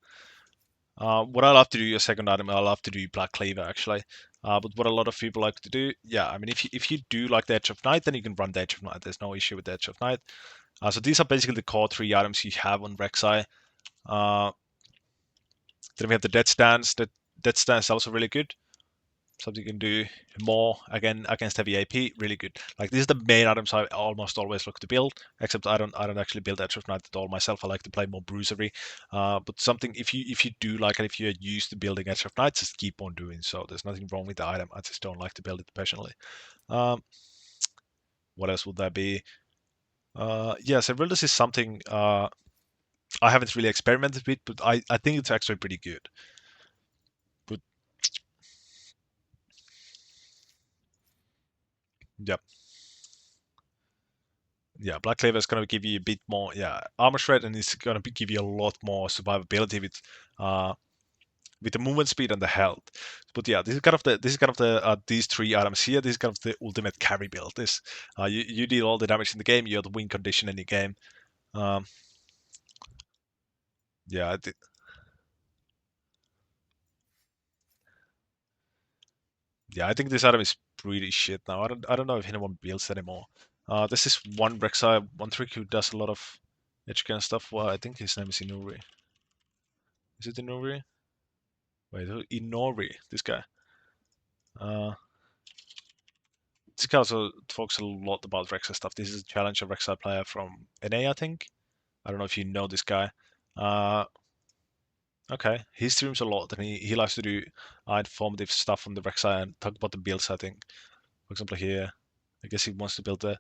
A: What I love to do, a second item, I love to do black cleaver actually. But what a lot of people like to do, yeah, I mean, if you do like the Edge of Night, then you can run the Edge of Night. There's no issue with the Edge of Night. So these are basically the core 3 items you have on Reksai. Then we have the Dead Stance. The Dead Stance is also really good. Something you can do more again against heavy AP, really good. Like this is the main items I almost always look to build, except I don't actually build Edge of Night at all myself. I like to play more bruisery. But something if you do like it, if you're used to building Edge of Night, just keep on doing so. There's nothing wrong with the item. I just don't like to build it personally. What else would that be? Yeah, so this is something I haven't really experimented with, but I think it's actually pretty good. But yep. Yeah, Black Cleaver is going to give you a bit more, yeah, armor shred, and it's going to give you a lot more survivability with the movement speed and the health. But yeah, this is kind of the these 3 items here. This is kind of the ultimate carry build. This you deal all the damage in the game. You're the win condition in the game. Um, yeah, yeah, I think this item is pretty shit now. I don't know if anyone builds anymore. This is one Reksai, one trick who does a lot of edge kind stuff. Well, I think his name is Inuri. Is it Inuri? Wait, Inori, this guy. Uh, this guy also talks a lot about Reksai stuff. This is a challenger Reksai player from NA, I think. I don't know if you know this guy. Uh, okay, he streams a lot and he likes to do informative stuff on the Reksai and talk about the builds, I think. For example, here, I guess he wants to build the,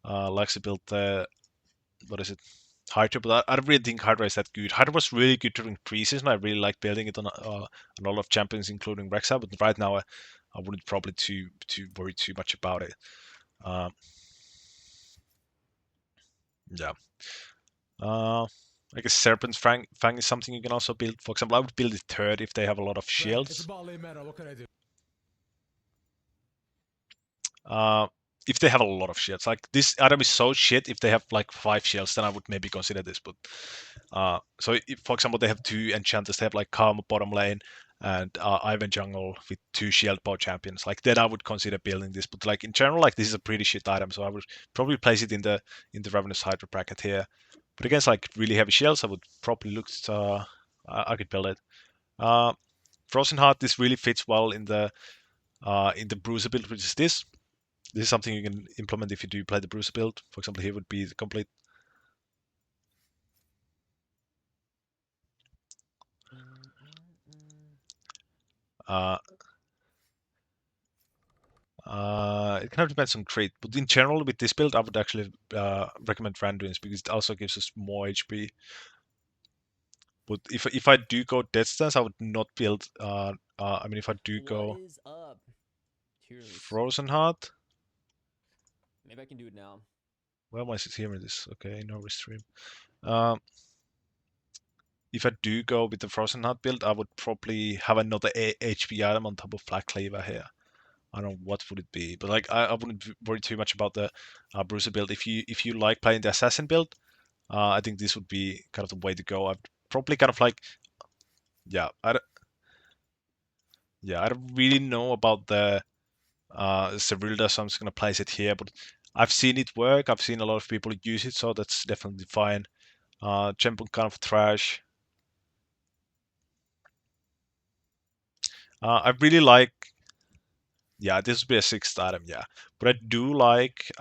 A: likes to build the, what is it? Hydra, but I don't really think Hydra is that good. Hydra was really good during preseason. I really like building it on a lot of champions, including Reksai, but right now I wouldn't probably to worry too much about it. Um, yeah. I guess Serpent's Fang is something you can also build. For example, I would build it third if they have a lot of shields. It's a ball meta. What can I do? If they have a lot of shields, like this item is so shit. If they have like 5 shields, then I would maybe consider this. But so if, for example, they have 2 enchanters, they have like Karma bottom lane and Ivan jungle with 2 shield power champions. Like then I would consider building this. But like in general, like this is a pretty shit item, so I would probably place it in the Ravenous Hydra bracket here. But against like really heavy shields, I would probably look. I could build it. Frozen Heart. This really fits well in the Bruiser build, which is this. This is something you can implement if you do play the Bruiser build. For example, here would be the complete. It kind of depends on trait, but in general, with this build, I would actually recommend Randuin's because it also gives us more HP. But if I do go Death Stance, I would not build. I mean, if I do go Frozen Heart,
B: maybe I can do it now.
A: where am I hearing this? Okay, no restream. Um, if I do go with the Frozen Heart build, I would probably have another HP item on top of Black Cleaver here. I don't know what would it be, but like I wouldn't worry too much about the Bruiser build. If you like playing the Assassin build, I think this would be kind of the way to go. I'd probably kind of like, yeah, I don't really know about the Serilda, so I'm just gonna place it here. But I've seen it work. I've seen a lot of people use it, so that's definitely fine. Champion kind of trash. I really like. Yeah, this would be a 6th item. Yeah, but I do like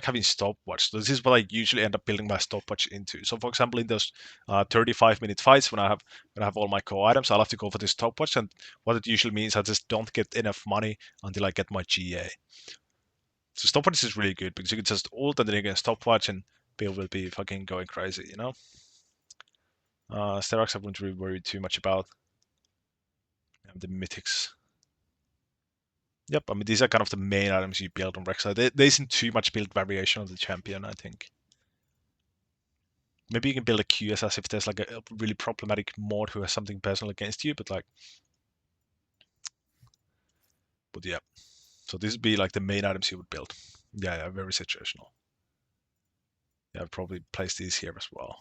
A: having stopwatch. This is what I usually end up building my stopwatch into. So, for example, in those 35-minute fights when I have all my core items, I'll have to go for this stopwatch, and what it usually means I just don't get enough money until I get my GA. So stopwatch is really good because you can just ult and then you can stopwatch, and build will be fucking going crazy, you know? Sterox I wouldn't really worry too much about. And the mythics. Yep, I mean, these are kind of the main items you build on Reksai. There isn't too much build variation of the champion, I think. Maybe you can build a QSS if there's like a really problematic mod who has something personal against you, but yeah. So this would be like the main items you would build. Yeah, very situational. Yeah, I'd probably place these here as well.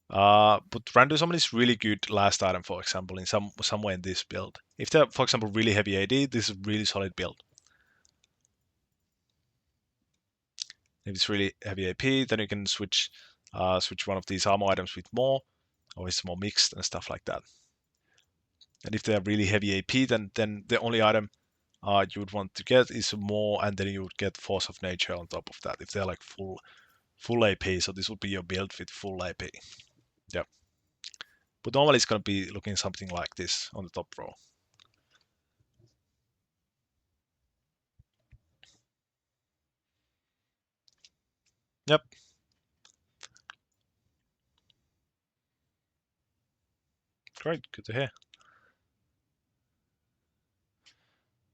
A: But random summon is really good last item, for example, in somewhere in this build. If they're, for example, really heavy AD, this is a really solid build. If it's really heavy AP, then you can switch one of these armor items with more, or it's more mixed and stuff like that. And if they're really heavy AP, then the only item you would want to get is more, and then you would get Force of Nature on top of that. If they're like full AP, so this would be your build with full AP. Yep. But normally it's gonna be looking something like this on the top row. Yep. Great, good to hear.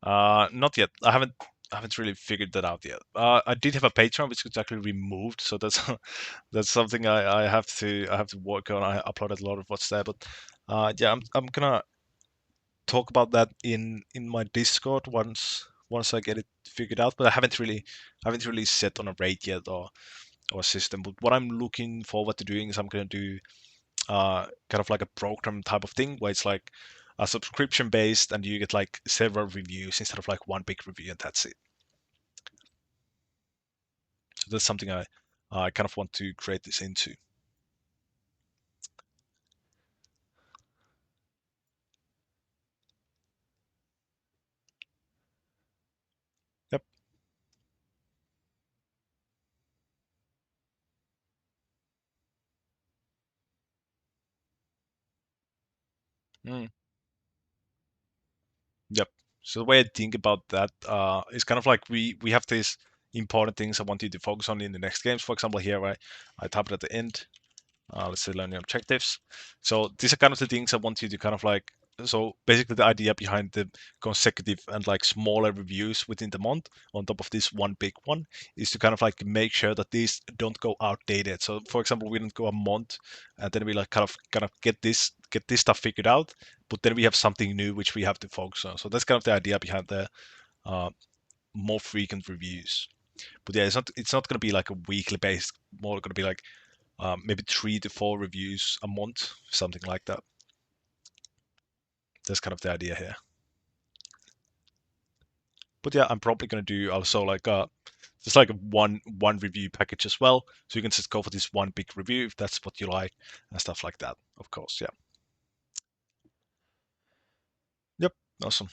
A: Not yet. I haven't really figured that out yet. I did have a Patreon which was actually removed, so that's that's something I have to work on. I uploaded a lot of what's there, but yeah, I'm gonna talk about that in my Discord once I get it figured out. But I haven't really set on a rate yet or a system. But what I'm looking forward to doing is I'm gonna do kind of like a program type of thing where it's like a subscription based and you get like several reviews instead of like one big review and that's it. So that's something I kind of want to create this into. Yep. Mm. Yep. So the way I think about that is kind of like we have these important things I want you to focus on in the next games. For example, here I tap it at the end. Let's say learning objectives. So these are kind of the things I want you to kind of like. So basically, the idea behind the consecutive and like smaller reviews within the month, on top of this one big one, is to kind of like make sure that these don't go outdated. So, for example, we don't go a month and then we like kind of get this stuff figured out, but then we have something new which we have to focus on. So that's kind of the idea behind the more frequent reviews. But yeah, it's not going to be like a weekly based. More going to be like maybe 3 to 4 reviews a month, something like that. That's kind of the idea here. But yeah, I'm probably going to do also like just like a one review package as well, so you can just go for this one big review if that's what you like and stuff like that. Of course, yeah. Yep, awesome.